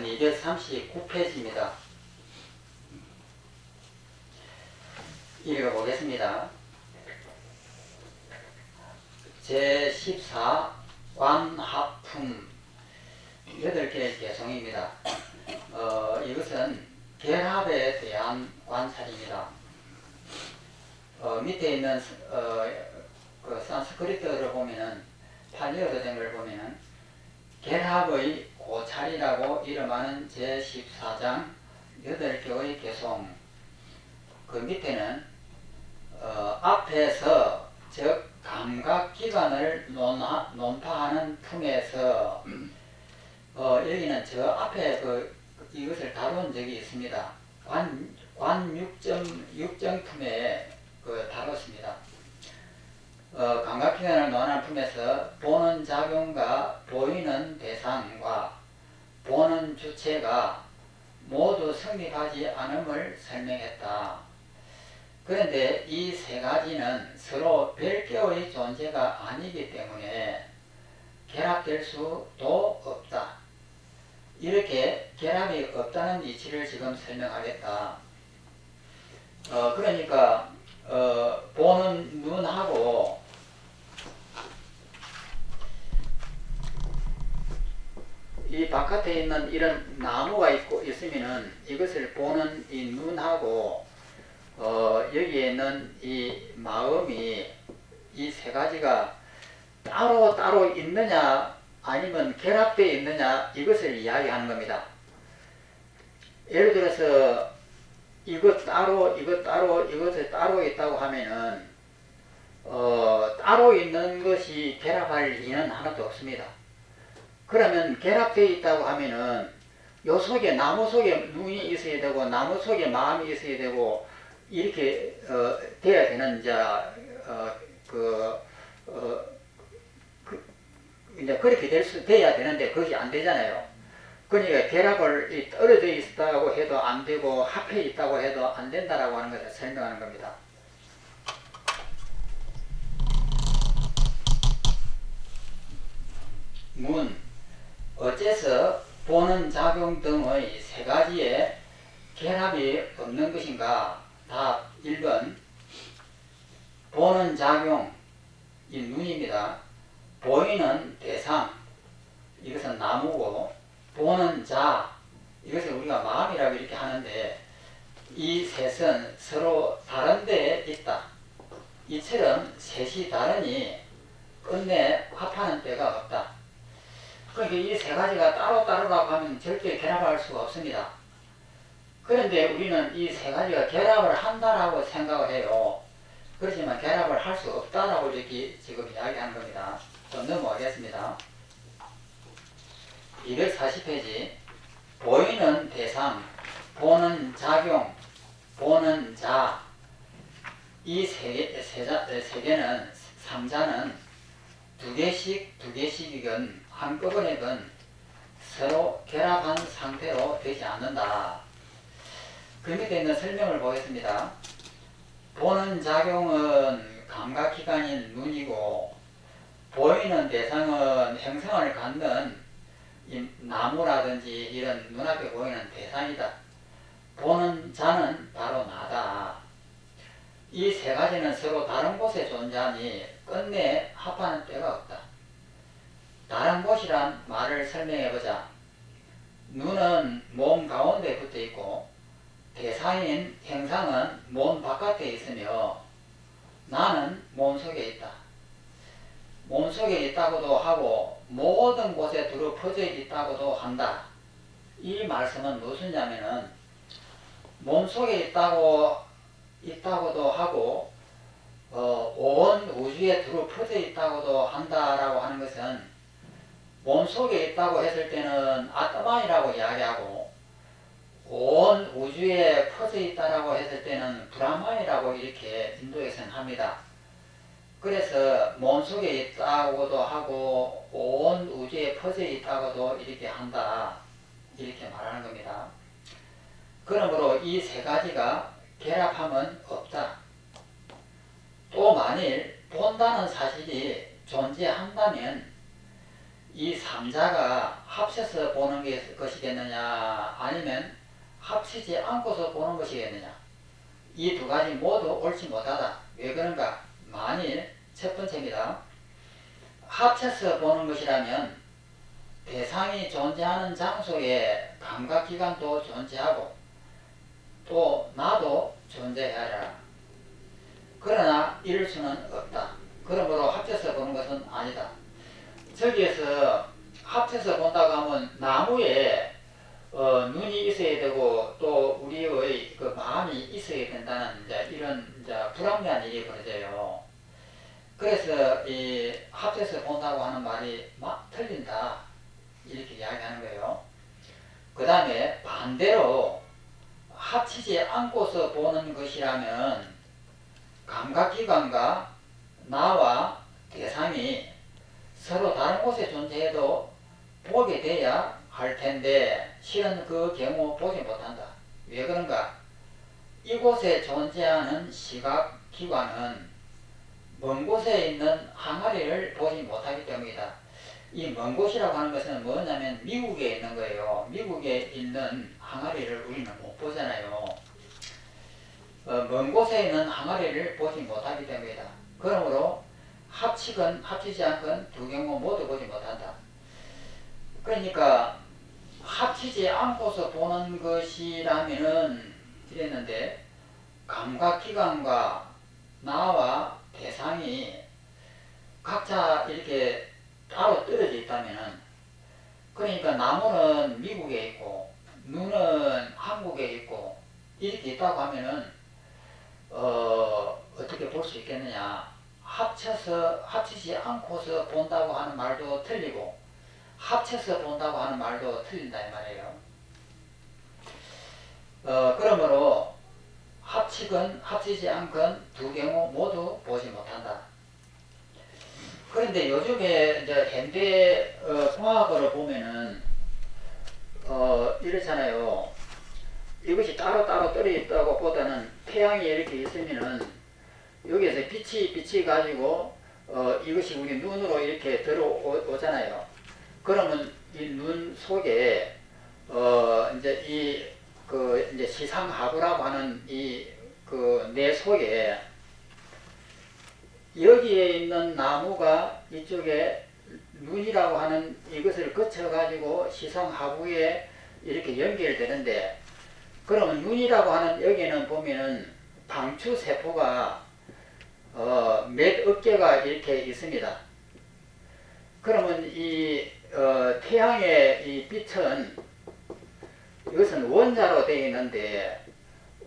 이건 239페이지입니다. 읽어보겠습니다. 제14 관합품 8개의 개성입니다. 이것은 결합에 대한 관찰입니다. 밑에 있는 그 산스크리트를 보면은 팔리어로 된 걸 보면은 결합의 고찰이라고 이름하는 제14장 8개의 개성. 그 밑에는 앞에서 즉 감각기관을 논파하는 품에서 여기는 저 앞에 이것을 다룬 적이 있습니다. 관 6정품에 다뤘습니다. 감각기관을 논하는 품에서 보는 작용과 보이는 대상과 보는 주체가 모두 성립하지 않음을 설명했다. 그런데 이 세 가지는 서로 별개의 존재가 아니기 때문에 결합될 수도 없다. 이렇게 결합이 없다는 이치를 지금 설명하겠다. 그러니까 보는 눈하고 이 바깥에 있는 이런 나무가 있으면은 이것을 보는 이 눈하고 여기에 있는 이 마음이 이 세 가지가 따로 있느냐 아니면 결합되어 있느냐 이것을 이야기하는 겁니다. 예를 들어서 이것을 따로 있다고 하면은 따로 있는 것이 결합할 리는 하나도 없습니다. 그러면 결합되어 있다고 하면은 요 속에 나무 속에 눈이 있어야 되고 나무 속에 마음이 있어야 되고 이렇게 돼야 되는 이제 그렇게 돼야 되는데 그것이 안 되잖아요. 그러니까 결합을 떨어져 있다고 해도 안 되고 합해 있다고 해도 안 된다라고 하는 것을 설명하는 겁니다. 문 어째서 보는 작용 등의 세 가지의 결합이 없는 것인가? 답 1번 보는 작용 이 눈입니다. 보이는 대상 이것은 나무고 보는 자 이것을 우리가 마음이라고 이렇게 하는데 이 셋은 서로 다른 데에 있다. 이처럼 셋이 다르니 끝내 합하는 때가 없다. 그러니까 이 세 가지가 따로라고 하면 절대 결합할 수가 없습니다. 그런데 우리는 이 세 가지가 결합을 한다라고 생각을 해요. 그렇지만 결합을 할 수 없다라고 이렇게 지금 이야기하는 겁니다. 좀 넘어가겠습니다. 240페이지 보이는 대상, 보는 작용, 보는 자 이 세 개는 상자는 두 개씩이건 한꺼번에건 서로 결합한 상태로 되지 않는다. 그 밑에 있는 설명을 보겠습니다. 보는 작용은 감각기관인 눈이고 보이는 대상은 형상을 갖는 이 나무라든지 이런 눈앞에 보이는 대상이다. 보는 자는 바로 나다. 이 세 가지는 서로 다른 곳에 존재하니 끝내 합하는 때가 없다. 다른 곳이란 말을 설명해보자. 눈은 몸 가운데 붙어 있고 대상인 형상은 몸 바깥에 있으며 나는 몸 속에 있다. 몸 속에 있다고도 하고 모든 곳에 두루 퍼져 있다고도 한다. 이 말씀은 무엇이냐면은 몸 속에 있다고도 하고 온 우주에 두루 퍼져 있다고도 한다라고 하는 것은 몸 속에 있다고 했을 때는 아트만이라고 이야기하고 온 우주에 퍼져 있다라고 했을 때는 브라만이라고 이렇게 인도에서는 합니다. 그래서 몸 속에 있다고도 하고 온 우주에 퍼져 있다고도 이렇게 한다. 이렇게 말하는 겁니다. 그러므로 이 세 가지가 결합하면 없다. 또 만일 본다는 사실이 존재한다면 이 삼자가 합쳐서 보는 것이겠느냐 아니면 합치지 않고서 보는 것이겠느냐. 이 두 가지 모두 옳지 못하다. 왜 그런가? 만일 첫 번째입니다. 합쳐서 보는 것이라면 대상이 존재하는 장소에 감각기관도 존재하고 또 나도 존재해야 하라. 그러나 이럴 수는 없다. 그러므로 합쳐서 보는 것은 아니다. 저기에서 합쳐서 본다고 하면 나무에 눈이 있어야 되고 또 우리의 그 마음이 있어야 된다는 이제 이런 이제 불합리한 일이 벌어져요. 그래서 이 합쳐서 본다고 하는 말이 막 틀린다 이렇게 이야기하는 거예요. 그 다음에 반대로 합치지 않고서 보는 것이라면 감각기관과 나와 대상이 서로 다른 곳에 존재해도 보게 돼야 할 텐데 실은 그 경우 보지 못한다. 왜 그런가? 이곳에 존재하는 시각기관은 먼 곳에 있는 항아리를 보지 못하기 때문이다. 이 먼 곳이라고 하는 것은 뭐냐면 미국에 있는 거예요. 미국에 있는 항아리를 우리는 못 보잖아요. 먼 곳에 있는 항아리를 보지 못하기 때문이다. 그러므로 합치건 합치지 않건 두 경우 모두 보지 못한다. 그러니까 합치지 않고서 보는 것이라면은 이랬는데 감각기관과 나와 대상이 각자 이렇게 따로 떨어져 있다면은 그러니까 나무는 미국에 있고 눈은 한국에 있고 이렇게 있다고 하면은 어떻게 볼 수 있겠느냐. 합치지 않고서 본다고 하는 말도 틀리고 합쳐서 본다고 하는 말도 틀린다 이 말이에요. 그러므로 합치건 합치지 않건 두 경우 모두 보지 못한다. 그런데 요즘에 이제 현대 공학을 보면은 이렇잖아요. 이것이 따로따로 떨어져 있다고 보다는 태양이 이렇게 있으면은 여기에서 빛이 가지고 이것이 우리 눈으로 이렇게 들어오잖아요. 그러면 이 눈 속에 이제 이제 시상하부라고 하는 이 그 뇌 속에 여기에 있는 나무가 이쪽에 눈이라고 하는 이것을 거쳐 가지고 시상하부에 이렇게 연결되는데 그러면 눈이라고 하는 여기는 보면은 방추세포가 몇 개가 이렇게 있습니다. 그러면 이 태양의 이 빛은 이것은 원자로 되어 있는데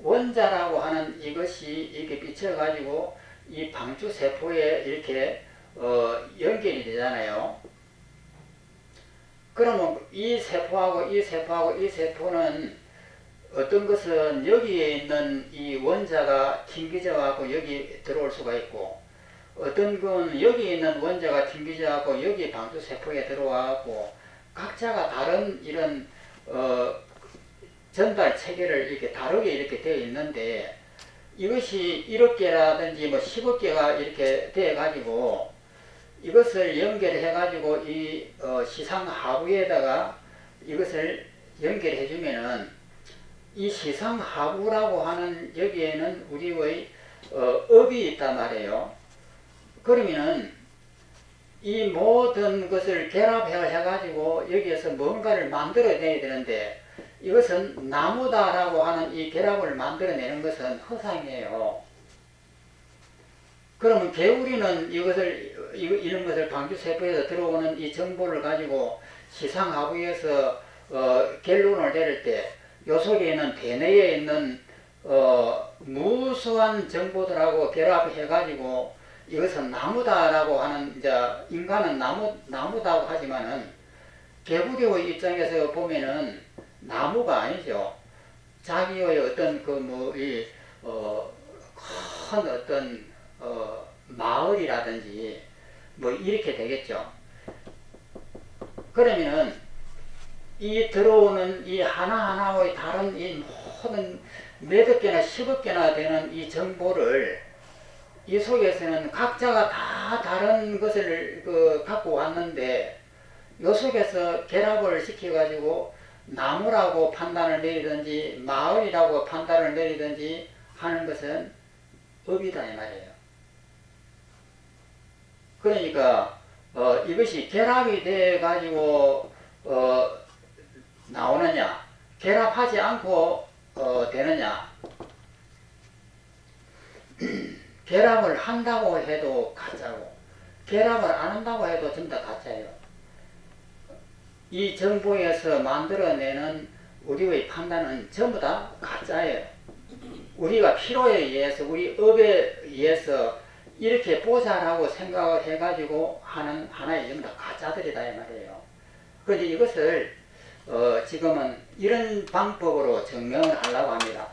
원자라고 하는 이것이 이렇게 비춰가지고 이 방추세포에 이렇게 연결이 되잖아요. 그러면 이 세포하고 이 세포하고 이 세포는 어떤 것은 여기에 있는 이 원자가 튕겨져 갖고 여기 들어올 수가 있고 어떤 건 여기 있는 원자가 튕겨져 갖고 여기 방추세포에 들어와 갖고 각자가 다른 이런 전달 체계를 이렇게 다르게 이렇게 되어 있는데 이것이 1억 개라든지 뭐 10억 개가 이렇게 되어 가지고 이것을 연결해 가지고 이 시상 하부에다가 이것을 연결해 주면은 이 시상 하부라고 하는 여기에는 우리의 업이 있단 말이에요. 그러면은 이 모든 것을 결합해 가지고 여기에서 뭔가를 만들어내야 되는데 이것은 나무다라고 하는 이 결합을 만들어내는 것은 허상이에요. 그러면 개구리는 이런 것을 방추세포에서 들어오는 이 정보를 가지고 시상하부에서 결론을 내릴 때 요 속에 있는 대뇌에 있는 무수한 정보들하고 결합해 가지고 이것은 나무다라고 하는 이제 인간은 나무다고 하지만은 개구리의 입장에서 보면은 나무가 아니죠. 자기의 어떤 큰 어떤 마을이라든지 뭐 이렇게 되겠죠. 그러면은 이 들어오는 이 하나하나의 다른 이 모든 몇억 개나 10억 개나 되는 이 정보를 이 속에서는 각자가 다 다른 것을 갖고 왔는데 요 속에서 결합을 시켜가지고 나무라고 판단을 내리든지 마을이라고 판단을 내리든지 하는 것은 업이다 이 말이에요. 그러니까 이것이 결합이 돼 가지고 나오느냐, 결합하지 않고 되느냐. 결합을 한다고 해도 가짜고, 결합을 안 한다고 해도 전부 다 가짜예요. 이 정보에서 만들어내는 우리의 판단은 전부 다 가짜예요. 우리가 필요에 의해서, 우리 업에 의해서 이렇게 보자라고 생각을 해가지고 하는 하나의 전부 다 가짜들이다 이 말이에요. 그런데 이것을 지금은 이런 방법으로 증명을 하려고 합니다.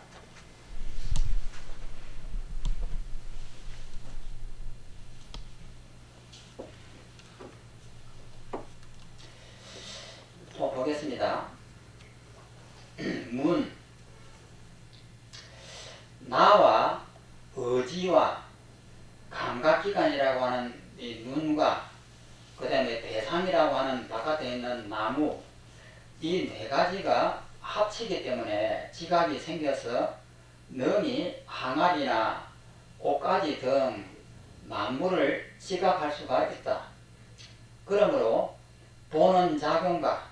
보겠습니다. 문, 나와 의지와 감각기관이라고 하는 이 눈과 그 다음에 대상이라고 하는 바깥에 있는 나무, 이 네 가지가 합치기 때문에 지각이 생겨서 능히 항아리나 옷가지 등 만물을 지각할 수가 있다. 그러므로 보는 작용과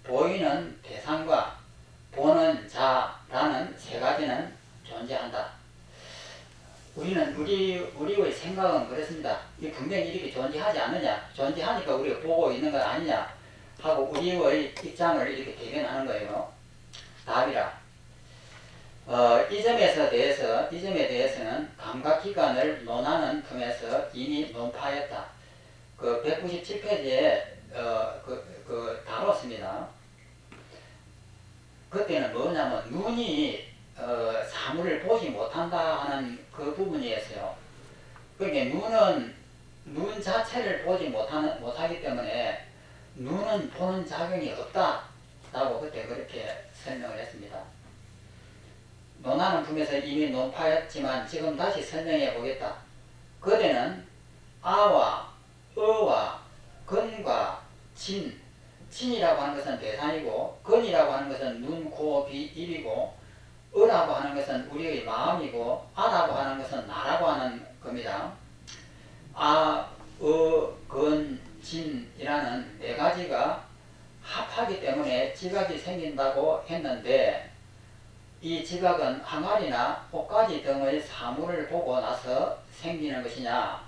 보이는 대상과 보는 자라는 세 가지는 존재한다. 우리의 생각은 그렇습니다. 이 분명히 이렇게 존재하지 않느냐, 존재하니까 우리가 보고 있는 건 아니냐 하고 우리의 입장을 이렇게 대변하는 거예요. 답이라. 이 점에 대해서는 감각기관을 논하는 틈에서 이미 논파했다. 그 197페이지에 다뤘습니다. 그때는 뭐냐면 눈이 사물을 보지 못한다 하는 그 부분이었어요. 그러니까 눈 자체를 보지 못하기 때문에 눈은 보는 작용이 없다라고 그때 그렇게 설명을 했습니다. 논하는 품에서 이미 논파했지만 지금 다시 설명해 보겠다. 그때는 아와 어와 근과 진이라고 하는 것은 대상이고 근이라고 하는 것은 눈, 코, 귀, 입이고 어라고 하는 것은 우리의 마음이고 아라고 하는 것은 나라고 하는 겁니다. 아, 근, 진이라는 네 가지가 합하기 때문에 지각이 생긴다고 했는데 이 지각은 항아리나 옷가지 등의 사물을 보고 나서 생기는 것이냐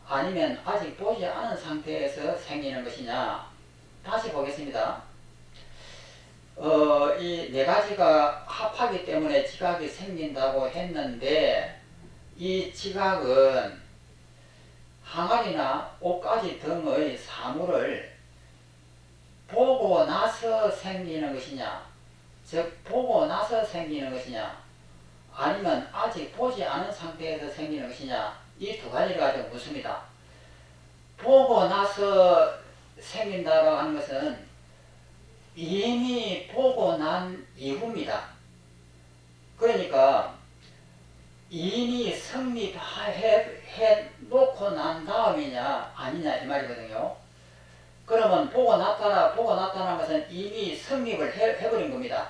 아니면 아직 보지 않은 상태에서 생기는 것이냐. 다시 보겠습니다. 이 네 가지가 합하기 때문에 지각이 생긴다고 했는데 이 지각은 항아리나 옷가지 등의 사물을 보고 나서 생기는 것이냐, 즉 보고 나서 생기는 것이냐 아니면 아직 보지 않은 상태에서 생기는 것이냐, 이 두 가지를 가지고 묻습니다. 보고 나서 생긴다고 하는 것은 이미 보고 난 이후입니다. 그러니까 이미 성립해 놓고 난 다음이냐 아니냐 이 말이거든요. 그러면 보고 나타나는 것은 이미 성립을 해버린 겁니다.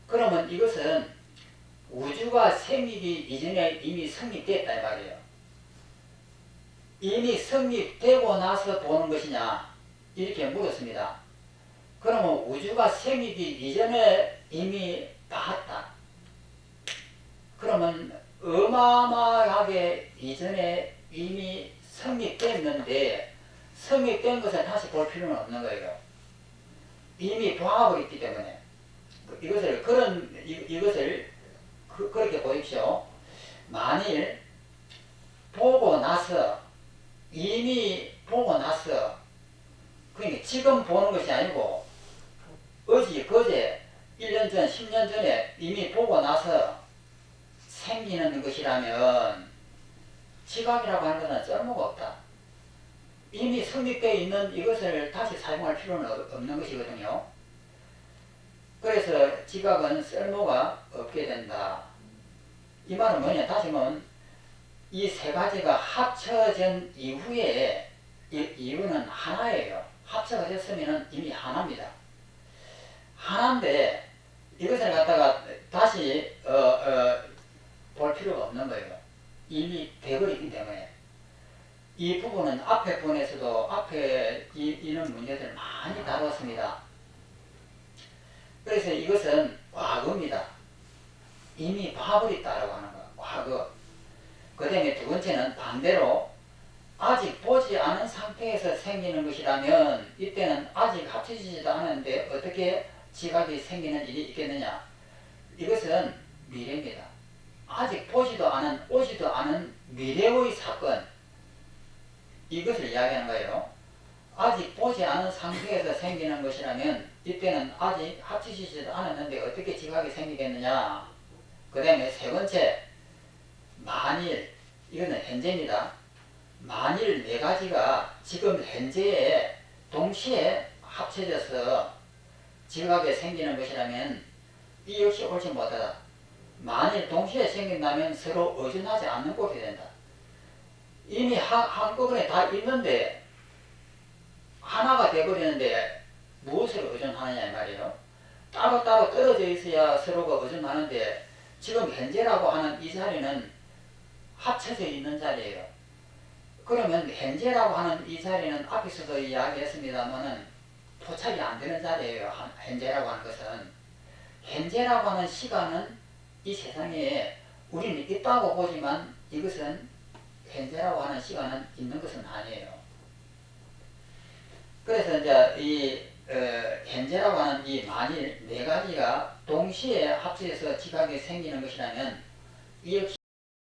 그러면 이것은 우주가 생기기 이전에 이미 성립됐다 이 말이에요. 이미 성립되고 나서 보는 것이냐 이렇게 물었습니다. 그러면 우주가 생기기 이전에 이미 봤다. 그러면 어마어마하게 이전에 이미 성립됐는데 성립된 것을 다시 볼 필요는 없는 거예요. 이미 봐버렸기 때문에 이것을 그렇게 보십시오. 만일 보고 나서 이미 보고 나서 그러니까 지금 보는 것이 아니고 어제 그제 1년 전 10년 전에 이미 보고 나서 생기는 것이라면 지각이라고 하는 것은 쓸모가 없다. 이미 성립되어 있는 이것을 다시 사용할 필요는 없는 것이거든요. 그래서 지각은 쓸모가 없게 된다. 이 말은 뭐냐? 다시 말하면 이 세 가지가 합쳐진 이후에 이유는 하나예요. 합체가 됐으면 이미 하나입니다. 하나인데 이것을 갖다가 다시 볼 필요가 없는 거예요. 이미 돼버리기 때문에. 이 부분은 앞에 본에서도 앞에 이런 문제들 많이 다뤘습니다. 그래서 이것은 과거입니다. 이미 봐버렸다라고 하는 거야. 과거. 그 다음에 두 번째는 반대로 아직 보지 않은 상태에서 생기는 것이라면 이때는 아직 합쳐지지도 않았는데 어떻게 지각이 생기는 일이 있겠느냐. 이것은 미래입니다. 아직 보지도 않은 오지도 않은 미래의 사건, 이것을 이야기하는 거예요. 아직 보지 않은 상태에서 생기는 것이라면 이때는 아직 합쳐지지도 않았는데 어떻게 지각이 생기겠느냐. 그 다음에 세 번째, 만일, 이거는 현재입니다. 만일 네 가지가 지금 현재에 동시에 합쳐져서 지각이 생기는 것이라면 이 역시 옳지 못하다. 만일 동시에 생긴다면 서로 의존하지 않는 꼴이 된다. 이미 한꺼번에 다 있는데 하나가 돼버리는데 무엇을 의존하느냐 이 말이에요. 따로따로 떨어져 있어야 서로가 의존하는데 지금 현재라고 하는 이 자리는 합쳐져 있는 자리예요. 그러면 현재라고 하는 이 자리는 앞에서도 이야기했습니다만은 포착이 안 되는 자리예요. 현재라고 하는 것은. 현재라고 하는 시간은 이 세상에 우리는 있다고 보지만 이것은 현재라고 하는 시간은 있는 것은 아니에요. 그래서 이제 이 현재라고 하는 이 만일 네 가지가 동시에 합쳐져서 지각이 생기는 것이라면 이 역시